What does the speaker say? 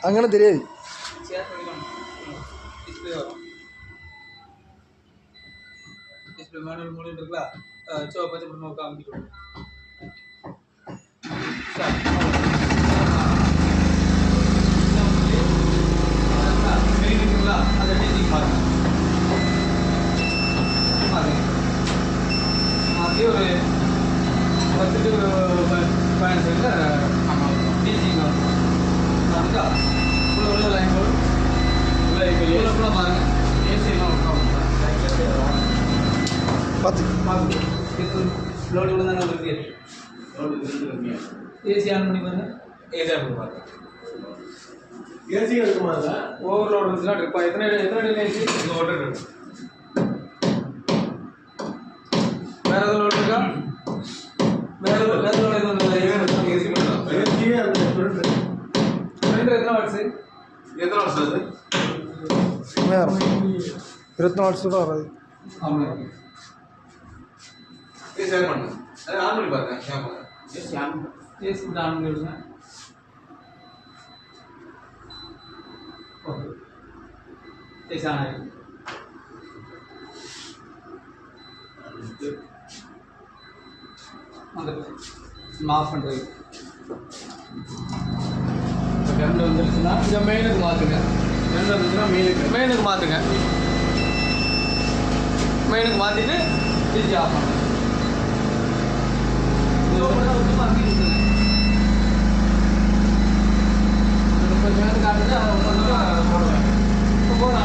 അങ്ങനെ தெரியாது மேனுவல் மொழி இருக்குல்ல பச்சை பண்ண காமிக்கிறோம் அதை டீச்சிங் பாருங்க அப்படியே ஒரு 10 to 15 செகண்ட் டீச்சிங் அதுக்கா உள்ள லைன் போடு உள்ள இப்போ பாருங்க ஏசிலாம் பார்த்து லோடு கூட தானே உங்களுக்கு லோடு கம்மியாக ஏசி ஆன் பண்ணி பாருங்க ஏசி ஆன் பண்ணி பாருங்க ஏசி இருக்குமா சார் ஓவர்லோட் இருந்துச்சுன்னா ட்ரிப்பா எத்தனை ஏசி இந்த ஓட்டர் இருக்கு வேற ஏதாவது லோடு இருக்கா வேற லோடு எதுவும் ஏசி மட்டும் ஏசியே அந்த சிலிண்டர் எத்தனை வாட்ஸ் அது 24 வாட்ஸ் கூட வராது ஆமாம் ஏசி ஆன் பண்ணுங்க அது ஆன் பண்ணி பாருங்க ஏசி ஆன் பண்ணி விடுங்க ஓகே ஏசி ஆன் ஆகிடும் ஆஃப் பண்ணுறது இப்போ கரண்ட் வந்துருச்சுன்னா இந்த மெயினுக்கு மாற்றுங்க கரண்ட் வந்துச்சுன்னா மெயினுக்கு மாற்றுங்க மெயினுக்கு மாற்றிட்டு டிஜி ஆஃப் பண்ணுங்க கொஞ்சம் நேரம் காட்டுறது போடுவேன் இப்போ போதும்